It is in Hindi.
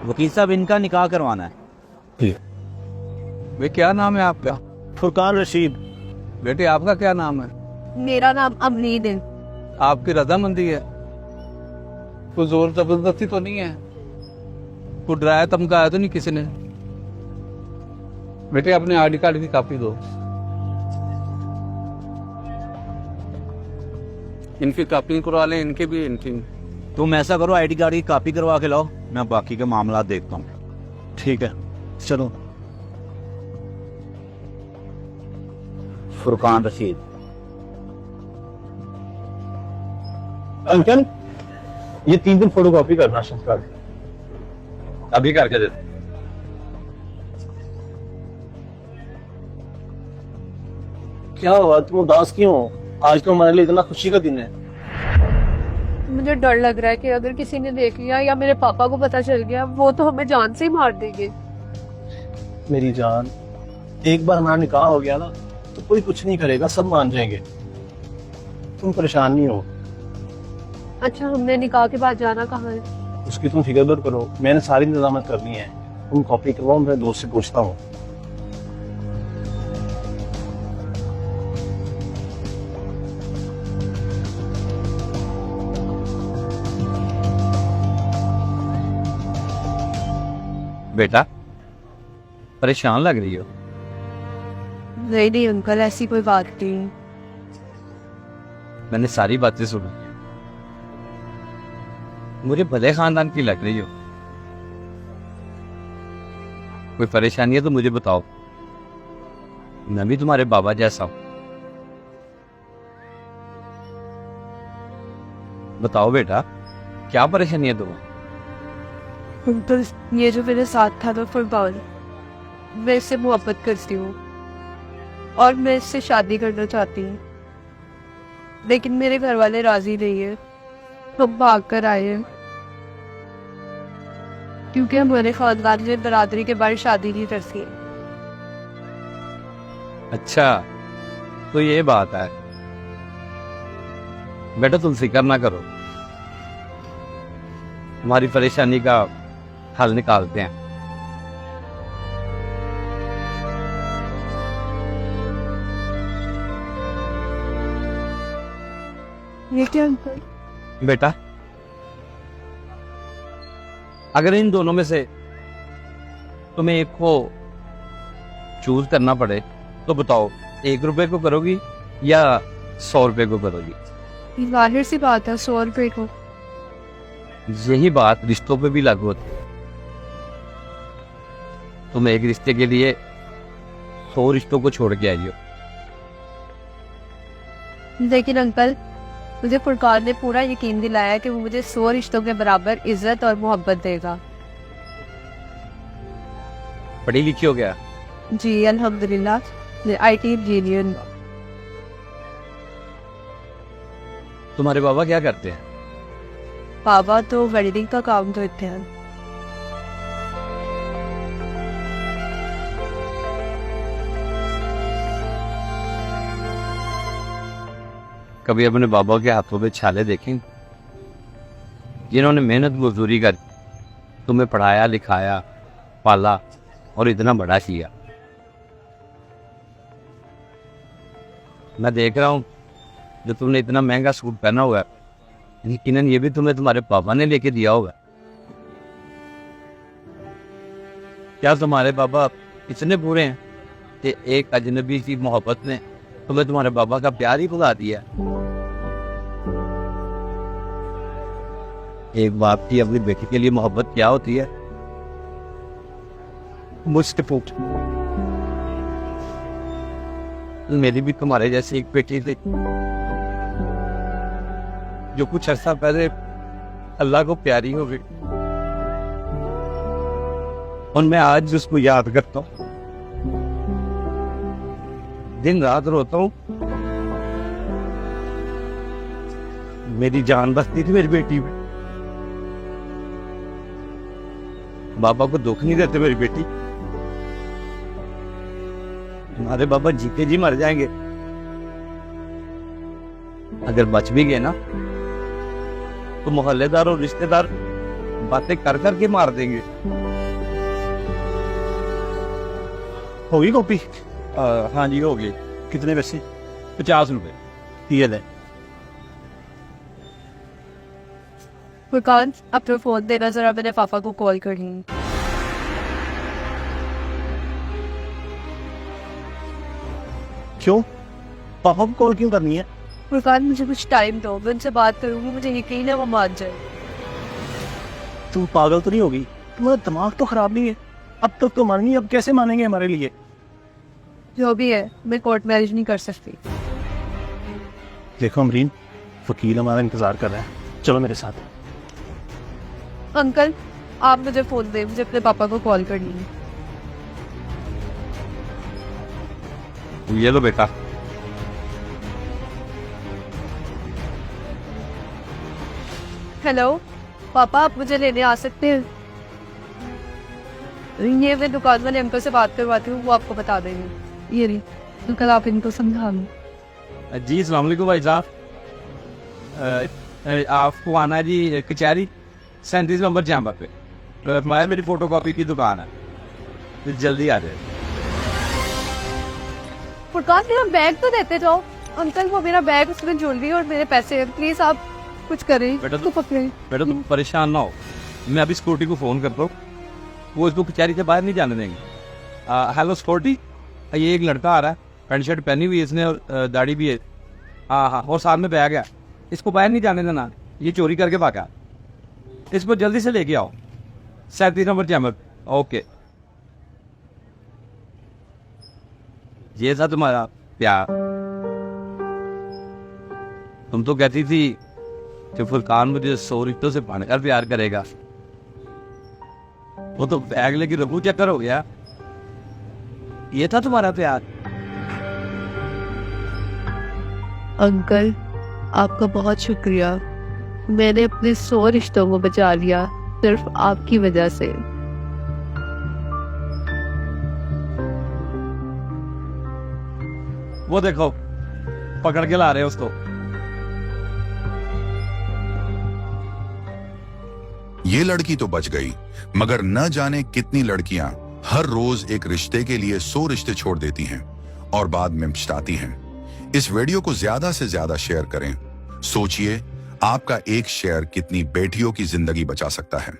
वकील साहब इनका निकाह करवाना है। वे क्या नाम है आपका? फुरकान रशीद। बेटे आपका क्या नाम है? मेरा नाम अमरीद है। आपकी रजामंदी है? कोई जोर जबरदस्ती तो नहीं है? कोई डराया धमकाया तो नहीं किसी ने? बेटे अपने आईडी कार्ड की कॉपी दो। इनकी कॉपी करवा लें, इनके भी इनकी। तुम ऐसा करो, आईडी कार्ड की कॉपी करवा के लाओ, मैं बाकी के मामला देखता हूँ। ठीक है चलो। फुरकान रशीद। अंकल ये 3 दिन फोटोकॉपी करना संस्कार अभी करके दे। क्या हुआ, तुम उदास क्यों हो? आज तो हमारे लिए इतना खुशी का दिन है। मुझे डर लग रहा है कि अगर किसी ने देख लिया या मेरे पापा को पता चल गया, वो तो हमें जान से ही मार देंगे। मेरी जान, एक बार हमारा निकाह हो गया ना तो कोई कुछ नहीं करेगा, सब मान जाएंगे। तुम परेशान नहीं हो। अच्छा, हमने निकाह के बाद जाना कहाँ है? उसकी तुम फिक्र मत करो, मैंने सारी इंतजामत करनी है। तुम कॉपी करवाओ, मैं दोस्त से पूछता हूँ। बेटा परेशान लग रही हो? नहीं नहीं अंकल, ऐसी कोई बात नहीं। मैंने सारी बातें सुनी, मुझे भले खानदान की लग रही हो। कोई परेशानी है तो मुझे बताओ, मैं भी तुम्हारे बाबा जैसा हूं। बताओ बेटा, क्या परेशानी है तुम्हें? अंकल ये जो मेरे साथ था ना फुरकान, मैं इससे मोहब्बत करती हूँ और मैं इससे शादी करना चाहती हूँ, लेकिन मेरे घर वाले राजी नहीं है। हम भाग कर आए हैं क्योंकि हमारे खानदान में बरादरी के बाहर शादी नहीं करती। अच्छा तो ये बात है। बेटा तुम फिक्र ना करो, हमारी परेशानी का हल निकालते हैं। ये क्या अंकल? बेटा अगर इन दोनों में से तुम्हें एक को चूज करना पड़े तो बताओ, 1 रुपए को करोगी या 100 रुपए को करोगी? जाहिर सी बात है 100 रुपए को। यही बात रिश्तों पे भी लागू होती है। तुम एक रिश्ते के लिए 100 रिश्तों को छोड़ के आई हो। लेकिन अंकल, मुझे फुरकान ने पूरा यकीन दिलाया कि वो मुझे 100 रिश्तों के बराबर इज्जत और मोहब्बत देगा। पढ़ी लिखी हो गया? जी अल्हम्दुलिल्लाह, IT इंजीनियर। तुम्हारे बाबा क्या करते हैं? पापा तो वेल्डिंग का काम करते हैं। कभी अपने बाबा के हाथों पे छाले देखें, जिन्होंने मेहनत मजदूरी कर तुम्हें पढ़ाया लिखाया पाला और इतना बड़ा किया। मैं देख रहा हूं जो तुमने इतना महंगा सूट पहना हुआ है, यकीनन ये भी तुम्हारे पापा ने लेके दिया होगा। क्या तुम्हारे बाबा इतने बुरे हैं कि एक अजनबी की मोहब्बत ने तुम्हें तुम्हारे बाबा का प्यार ही भुला दिया? एक बाप की अपनी बेटी के लिए मोहब्बत क्या होती है, मुझसे पूछ। मेरी भी तुम्हारे जैसी एक बेटी थी जो कुछ अर्सा पहले अल्लाह को प्यारी हो गई, और मैं आज उसको याद करता हूँ, दिन रात रोता हूँ। मेरी जान बसती थी मेरी बेटी में। बाबा को दुख नहीं देते मेरी बेटी। तुम्हारे बाबा जीते जी मर जाएंगे, अगर बच भी गए ना तो मोहल्लेदार और रिश्तेदार बातें कर करके मार देंगे। होगी कॉपी? हाँ जी, हो गई। कितने पैसे? 50 रुपए। ये ले। फुरकान, अपना फोन देना जरा, मैंने पापा को कॉल करनी है। क्यों? पापा को कॉल क्यों करनी है? फुरकान, मुझे कुछ टाइम दो, मैं उनसे बात करूंगी, मुझे यकीन है वो मान जाए। तुम पागल तो नहीं होगी? तुम्हारा दिमाग तो खराब नहीं है? अब तक तो मानेंगी, अब कैसे मानेंगे हमारे लिए? जो भी है, मैं कोर्ट मैरिज नहीं कर सकती। देखो अमरीन, वकील हमारा इंतजार कर रहा है, चलो मेरे साथ। अंकल, आप मुझे फोन दें, मुझे अपने पापा को कॉल करनी है। ये लो बेटा। हेलो पापा, आप मुझे लेने आ सकते हैं? ये मैं दुकान वाले अंकल से बात करवाती हूँ, वो आपको बता देंगे। ये रही अंकल, आप इनको समझा लो। जी अस्सलाम वालेकुम भाई साहब। आपको आना है जी कचहरी 37 नंबर चैम्बर पे। मेरी फोटो कॉपी की दुकान है, तो जल्दी आ जाए। फुरकान, मेरा बैग तो देते जाओ। अंकल, वो मेरा बैग, उसमें ज्वेलरी और मेरे पैसे हैं, प्लीज आप कुछ करें। बेटा तो पकड़े। बेटा तुम परेशान ना हो, मैं अभी सिक्योरिटी को फोन करता हूँ, वो इसको कचहरी से बाहर नहीं जाने देंगे। हेलो सिक्योरिटी, ये एक लड़का आ रहा है, पैंट शर्ट पहनी हुई है इसने और दाढ़ी भी है। हाँ हाँ, और साथ में बैग है, इसको बाहर नहीं जाने देना, ये चोरी करके भागा। इसको जल्दी से लेके आओ 37 नंबर चैम्बर। ओके, ये था तुम्हारा प्यार। तुम तो कहती थी कि फुरकान मुझे 100 रिश्तों से बढ़कर प्यार करेगा, वो तो बैग लेके रफू चक्कर हो गया। ये था तुम्हारा प्यार। अंकल, आपका बहुत शुक्रिया, मैंने अपने 100 रिश्तों को बचा लिया सिर्फ आपकी वजह से। वो देखो पकड़ के ला रहे हैं उसको। ये लड़की तो बच गई, मगर न जाने कितनी लड़कियां हर रोज एक रिश्ते के लिए 100 रिश्ते छोड़ देती हैं और बाद में पछताती हैं। इस वीडियो को ज्यादा से ज्यादा शेयर करें। सोचिए, आपका एक शेयर कितनी बेटियों की जिंदगी बचा सकता है।